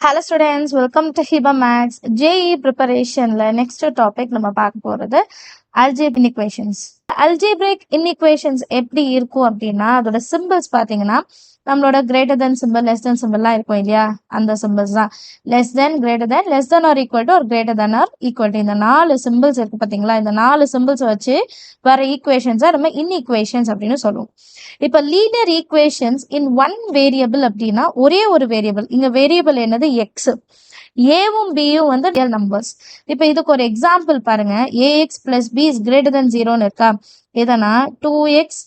Hello students, welcome to Hiba Maths. JEE preparation la next topic நம்ம பார்க்க போறது algebraic inequations. Algebraic inequations எப்படி இருக்கும் அப்படின்னா அதோட symbols பாத்தீங்கன்னா நம்மளோட greater than symbol, less than symbol எல்லாம் இருக்கும் இல்லையா, அந்த symbols தான். less than, greater than, less than or equal to or greater than or equal to இந்த 4 symbols இருக்கு பாத்தீங்களா, இந்த 4 symbols வச்சு வர equations நம்ம inequations அப்படின்னு சொல்லுவோம். இப்ப linear equations in one variable அப்படின்னா ஒரே ஒரு வேரியபிள், இங்க வேரியபிள் என்னது எக்ஸ், ஏவும் பியும் வந்து ரியல் நம்பர்ஸ். இப்ப இதுக்கு ஒரு எக்ஸாம்பிள் பாருங்க, a x plus B is greater than ஜீரோன்னு இருக்கா, இதனா 2x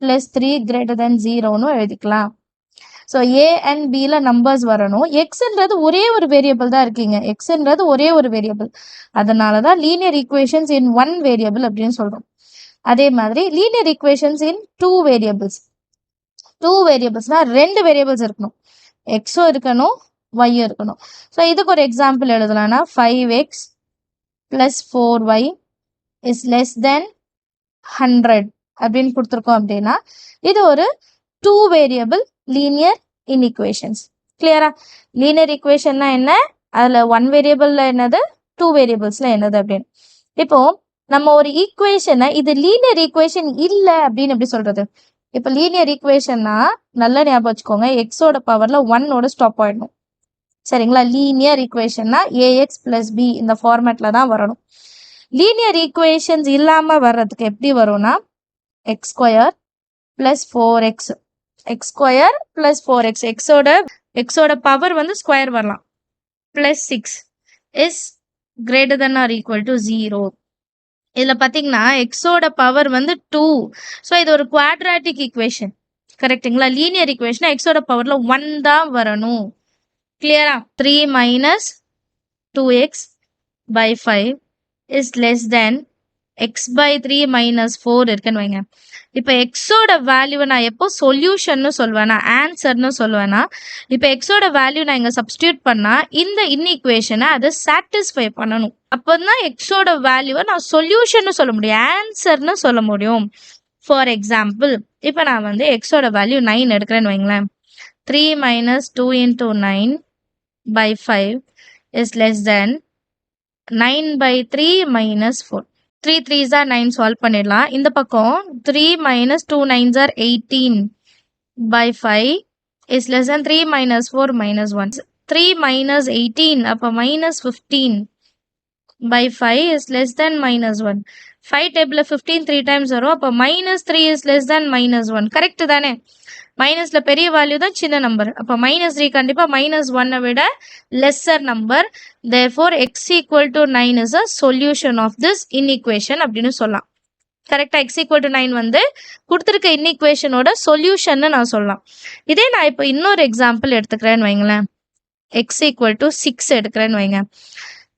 பிளஸ் 3 கிரேட்டர் தென் ஜீரோன்னு எழுதிக்கலாம். ஸோ ஏ அண்ட் பில நம்பர்ஸ் வரணும். எக்ஸ்ன்றது ஒரே ஒரு வேரியபிள் தான் இருக்கீங்க, எக்ஸ்ன்றது ஒரே ஒரு வேரியபிள், அதனாலதான் linear equations in one variable அப்படின்னு சொல்றோம். அதே மாதிரி லீனியர் ஈக்குவேஷன்ஸ் இன் டூ வேரியபிள்ஸ்னா ரெண்டு வேரியபிள்ஸ் இருக்கணும், எக்ஸும் இருக்கணும் ஒய்யும் இருக்கணும். ஸோ இதுக்கு ஒரு எக்ஸாம்பிள் எழுதலாம்னா 5x plus 4y is less than 100 அப்படின்னு கொடுத்துருக்கோம் அப்படின்னா இது ஒரு டூ வேரியபிள் லீனியர் இன்இக்குவேஷன்ஸ். கிளியரா? லீனியர் ஈக்குவேஷன்னா என்ன, அதுல ஒன் வேரியபிள்ல என்னது, டூ வேரியபிள்ஸ்ல என்னது அப்படின்னு. இப்போ நம்ம ஒரு ஈக்குவேஷனை இது லீனியர் ஈக்குவேஷன் இல்ல அப்படின்னு எப்படி சொல்றது? இப்ப லீனியர் ஈக்குவேஷன்னா நல்லா ஞாபகம் வச்சுக்கோங்க, எக்ஸோட பவர்ல ஒன்னோட ஸ்டாப் ஆயிடணும். சரிங்களா? லீனியர் ஈக்குவேஷன்னா ஏஎக்ஸ் பிளஸ் பி இந்த ஃபார்மேட்ல தான் வரணும். லீனியர் ஈக்குவேஷன்ஸ் இல்லாம வர்றதுக்கு எப்படி வரும்னா x square plus 4x, x square plus 4x, எக்ஸோட பவர் வந்து ஸ்கொயர் வரலாம், plus 6 is greater than or equal to 0. இதுல பாத்தீங்கன்னா எக்ஸோட பவர் வந்து 2, ஸோ இது ஒரு குவாட்ராட்டிக் ஈக்குவேஷன். கரெக்டுங்களா? லீனியர் ஈக்குவேஷன் எக்ஸோட பவர்ல 1 தான் வரணும். கிளியரா? 3 minus 2x by 5 is less than x by 3 minus 4 இருக்குன்னு வைங்க. இப்போ எக்ஸோட வேல்யூவை நான் எப்போ சொல்யூஷன்னு சொல்வேனா, ஆன்சர்னு சொல்லுவேன்னா, இப்போ எக்ஸோட வேல்யூ நான் இங்கே சப்ஸ்டியூட் பண்ணா இந்த இன்இக்குவேஷனை அதை சாட்டிஸ்ஃபை பண்ணணும். அப்போதான் எக்ஸோட வேல்யூவை நான் சொல்யூஷன்னு சொல்ல முடியும், ஆன்சர்னு சொல்ல முடியும். ஃபார் எக்ஸாம்பிள் இப்போ நான் வந்து எக்ஸோட வேல்யூ 9 எடுக்கிறேன்னு வைங்களேன். 3 minus 2 into 9 by 5 is less than 9 by 3 minus 4. 3 3s are 9 solve பண்ணிடலாம். இந்த பக்கம் 3 minus 2 9s are 18 by 5 is less than 3 minus 4 minus 1. 3 minus 18 அப்போ minus 15 by 5 is less than minus 1. 5 டேபிளில் 15 3 times வரும், அப்போ minus 3 is less than minus 1. Correct தானே? மைனஸ்ல பெரிய value தான் சின்ன நம்பர், அப்போ மைனஸ் 3 கண்டிப்பா மைனஸ் 1 விட lesser number. therefore x equal to 9 is a solution of this inequation அப்படின்னு சொல்லலாம். கரெக்டா? x equal to 9 வந்து கொடுத்துருக்க இன்இக்குவேஷனோட சொல்யூஷன் நான் சொல்லலாம். இதே நான் இப்போ இன்னொரு எக்ஸாம்பிள் எடுத்துக்கிறேன்னு வைங்களேன், x equal to 6 எடுக்கிறேன்னு வைங்க.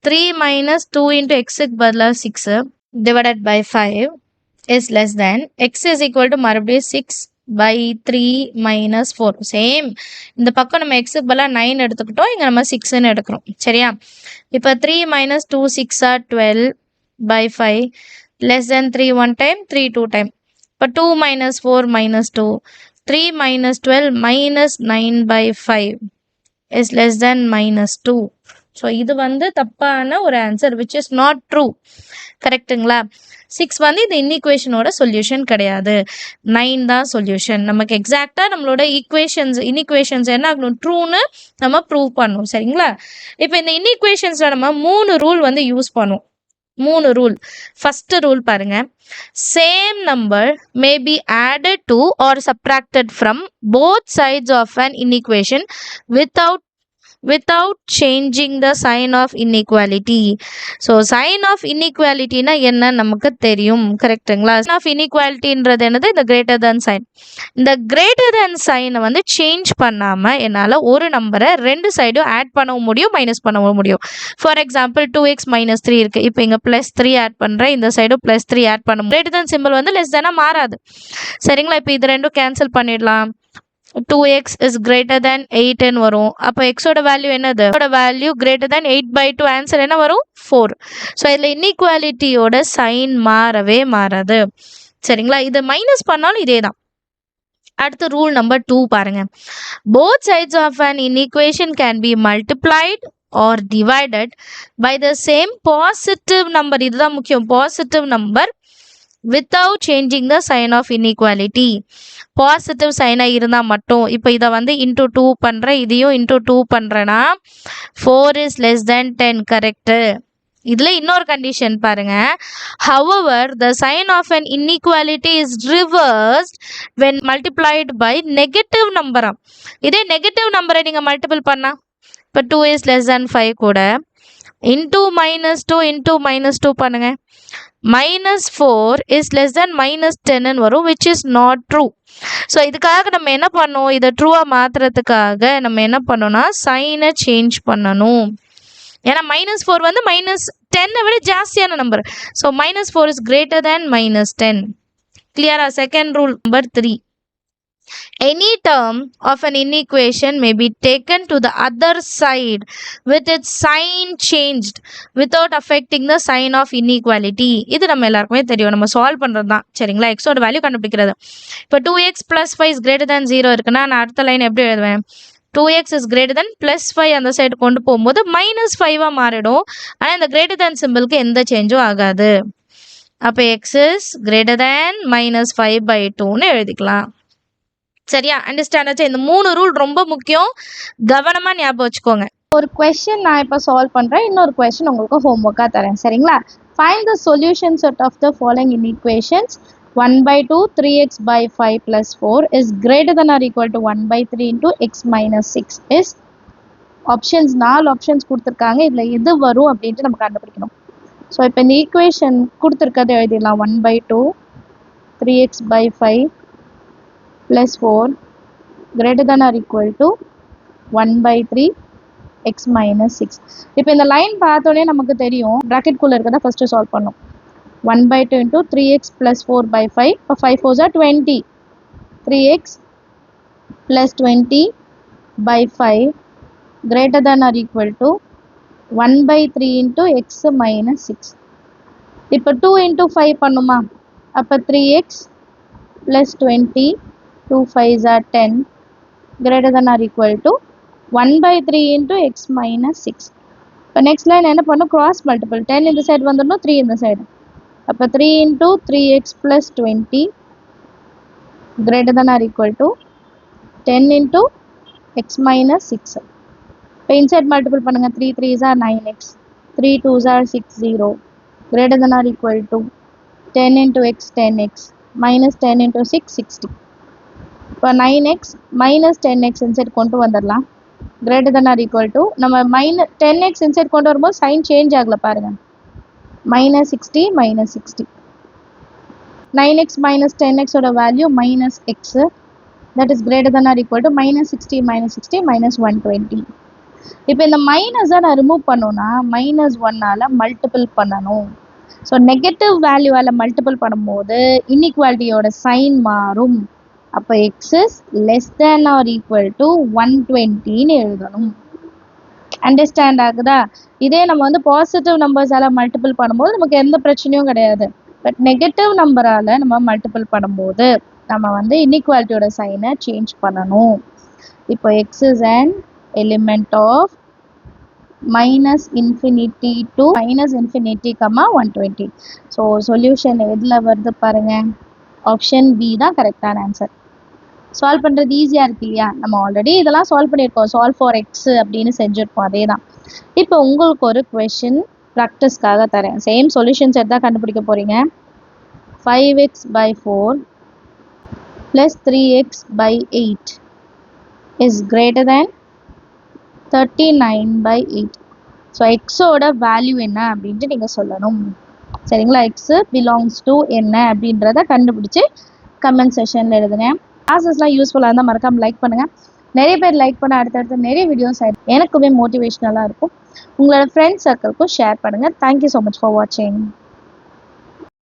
3 minus 2 into xக்கு பதிலாக 6 divided by 5 is less than x is equal to மறுபடியும் 6 by 3 minus 4. சேம் இந்த பக்கம் நம்ம எக்ஸுக்கு பதிலாக 9 எடுத்துக்கிட்டோம், இங்கே நம்ம 6ன்னு எடுக்கிறோம். சரியா? இப்போ 3 minus 2 6 are 12 by 5 less than 3 1 time 3 2 time. இப்போ 2 minus 4 minus 2, 3 minus 12 minus 9 by 5 is less than minus 2. So இது வந்து தப்பான ஒரு answer, which is not true. கரெக்டுங்களா? 6 வந்து இந்த இன்இக்குவேஷனோட சொல்யூஷன் கிடையாது, 9 தான் சொல்யூஷன். நமக்கு எக்ஸாக்டா நம்மளோட இன்இக்குவேஷன்ஸ் என்ன ஆகணும், ட்ரூன்னு நம்ம ப்ரூவ் பண்ணணும். சரிங்களா? இப்போ இந்த இன்இக்குவேஷன்ஸ்ல நம்ம 3 ரூல் வந்து யூஸ் பண்ணுவோம். 3 ரூல். ஃபர்ஸ்ட் ரூல் பாருங்க, same number may be added to or subtracted from both sides of an inequation without changing the sign of inequality. So sign of inequality na enna நமக்கு தெரியும். கரெக்ட்டுங்களா? sign of inequality ன்றது என்னது, இந்த greater than sign. இந்த greater than sign வந்து change பண்ணாம என்னால ஒரு நம்பரை ரெண்டு சைடும் ஆட் பண்ணவும் முடியும், மைனஸ் பண்ணவும் முடியும். ஃபார் எக்ஸாம்பிள் 2x மைனஸ் 3 இருக்கு, இப்போ இங்க பிளஸ் 3 ஆட் பண்றேன், இந்த சைடும் பிளஸ் 3 ஆட் பண்ண முடியும். greater than சிம்பிள் வந்து லெஸ் தானா மாறாது. சரிங்களா? இப்போ இது ரெண்டும் கேன்சல் பண்ணிடலாம். 2x is greater than 8 வரும். அப்போ எக்ஸோட வேல்யூ என்னது, value greater than 8 by 2, answer என்ன வரும், 4. ஸோ இதில் இன்இக்வாலிட்டியோட சைன் மாறவே மாறாது. சரிங்களா? இது மைனஸ் பண்ணாலும் இதே தான். அடுத்து ரூல் நம்பர் 2 பாருங்க. Both sides of an inequation can be multiplied or divided by the same positive number. இதுதான் முக்கியம், positive number without changing the sign of inequality. Positive சைனாக இருந்தால் மட்டும். இப்போ இதை வந்து இன்டூ 2 பண்ணுறேன், இதையும் இன்டூ 2 பண்ணுறேன்னா 4 is less than 10. கரெக்டு. இதில் இன்னொரு கண்டிஷன் பாருங்க. However, the sign of an inequality is reversed when multiplied by negative number. இதே நெகட்டிவ் நம்பரை நீங்கள் மல்டிபிள் பண்ணால், இப்போ 2 is less than 5 கூட இன்டூ -2 இன்டூ -2 பண்ணுங்க, -4 is less than -10 வரும், which is not true. So இதுக்காக நம்ம என்ன பண்ணோம், இதை ட்ரூவாக மாற்றுறதுக்காக நம்ம என்ன பண்ணோம்னா சைனை சேஞ்ச் பண்ணணும். ஏன்னா -4 வந்து -10 விட ஜாஸ்தியான number. So -4 is greater than -10. கிளியரா? Second rule number 3. Any term of an inequation may be taken to the other side with its sign changed without affecting the sign of inequality. இது நம்ம எல்லாருக்குமே தெரியும், நம்ம சால்வ் பண்ணுறது தான். சரிங்களா? எக்ஸோட வேல்யூ கண்டுபிடிக்கிறது. இப்போ 2x + 5 is greater than 0 இருக்குன்னா நான் அடுத்த லைன் எப்படி எழுதுவேன், 2x is greater than +5 அந்த சைடு கொண்டு போகும்போது -5 மாறிடும். ஆனால் இந்த greater than சிம்பிளுக்கு எந்த சேஞ்சும் ஆகாது. அப்போ x is greater than -5/2ன்னு எழுதிக்கலாம். சரியா? அண்டர்ஸ்டாண்ட் ஆச்சா? இந்த 3 ரூல் ரொம்ப முக்கியம், கவனமா ஞாபகம் வச்சுக்கோங்க. ஒரு क्वेश्चन நான் இப்போ சால்வ் பண்றேன், இன்னொரு क्वेश्चन உங்களுக்கு ஹோம்வொர்க்கா தரேன். சரிங்களா? Find the solution set of the following inequations. 1/2 3x/5 + 4 is greater than or equal to 1/3 into x minus 6 is options 4 options கொடுத்துருக்காங்க. இதில் எது வரும் அப்படின்ட்டு நம்ம கண்டுபிடிக்கணும். ஸோ இப்போ இந்த ஈக்குவேஷன் கொடுத்துருக்கதை எழுதிடலாம். 1/2 3x/5 plus 4 greater than or equal to 1/3 x minus 6. இப்போ இந்த லைன் பார்த்தோன்னே நமக்கு தெரியும், ப்ராக்கெட் குள்ளே இருக்கதை ஃபஸ்ட்டு சால்வ் பண்ணோம். 1/2 into 3x plus 4/5. இப்போ 5 4s are 20. 3x plus 20/5 greater than or equal to 1/3 into x minus 6. இப்போ 2 into 5 பண்ணுமா, அப்போ 3x plus 20 2 5s are 10 greater than or equal to 1/3 into x minus 6. இப்போ next line என்ன பண்ணும், cross multiple. 10 இந்த side வந்துடணும், 3 இந்த சைடு. அப்போ 3 into 3x plus 20 greater than or equal to 10 into x minus 6. இப்போ இன்சைட் மல்டிபிள் பண்ணுங்க. 3 3s are 9x, 3 2s are 60 greater than or equal to 10 into x 10x minus 10 into 6 60. இப்போ 9x minus 10x inside கொண்டு வந்துடலாம். greater than or equal to நம்ம -10x inside கொண்டு வரும்போது sign change ஆகல பாருங்க, -60 -60. 9x minus 10x ஓட value -x, that is greater than or equal to -60 -60 -120. இப்போ இந்த மைனஸை நான் ரிமூவ் பண்ணோன்னா -1ஆல் மல்டிபிள் பண்ணணும். ஸோ நெகட்டிவ் வேல்யூவால் மல்டிபிள் பண்ணும்போது இன்இக்வாலிட்டியோட சைன் மாறும். அப்போ x is less than or equal to 120ன்னு எழுதணும். அண்டர்ஸ்டாண்ட் ஆகுதா? இதே நம்ம வந்து பாசிட்டிவ் நம்பர்ஸால் மல்டிபிள் பண்ணும்போது நமக்கு எந்த பிரச்சனையும் கிடையாது. பட் நெகட்டிவ் நம்பரால் நம்ம மல்டிபிள் பண்ணும்போது நம்ம வந்து இன்இக்வாலிட்டியோட சைனை சேஞ்ச் பண்ணணும். இப்போ x is an element of -infinity to -infinity, 120. So solution எதில் வருது பாருங்க, ஆப்ஷன் பி தான் கரெக்டான ஆன்சர். சால்வ் பண்ணுறது ஈஸியாக இருக்கு இல்லையா? நம்ம ஆல்ரெடி இதெல்லாம் சால்வ் பண்ணியிருக்கோம், சால்வ் ஃபார் எக்ஸ் அப்படின்னு செஞ்சுருக்கோம், அதே தான். இப்போ உங்களுக்கு ஒரு கொஷின் ப்ராக்டிஸ்க்காக தரேன். சேம் சொல்யூஷன்ஸ் எதாவது கண்டுபிடிக்க போகிறீங்க. 5x/4 plus 3x/8 is greater than 39/8. So எக்ஸோட வேல்யூ என்ன அப்படின்ட்டு நீங்கள் சொல்லணும். சரிங்களா? எக்ஸு பிலாங்ஸ் டு என்ன அப்படின்றத கண்டுபிடிச்சி கமெண்ட் செஷனில் எழுதுங்க. கிளாஸஸ்லாம் யூஸ்ஃபுல்லாக இருந்தால் மறக்காமல் லைக் பண்ணுங்கள். நிறைய பேர் லைக் பண்ண அடுத்தடுத்து நிறைய வீடியோஸ் எனக்குமே மோட்டிவேஷ்னலாக இருக்கும். உங்களோட ஃப்ரெண்ட்ஸ் சர்க்கிள்க்கும் ஷேர் பண்ணுங்கள். தேங்க்யூ ஸோ மச் ஃபார் வாட்சிங்.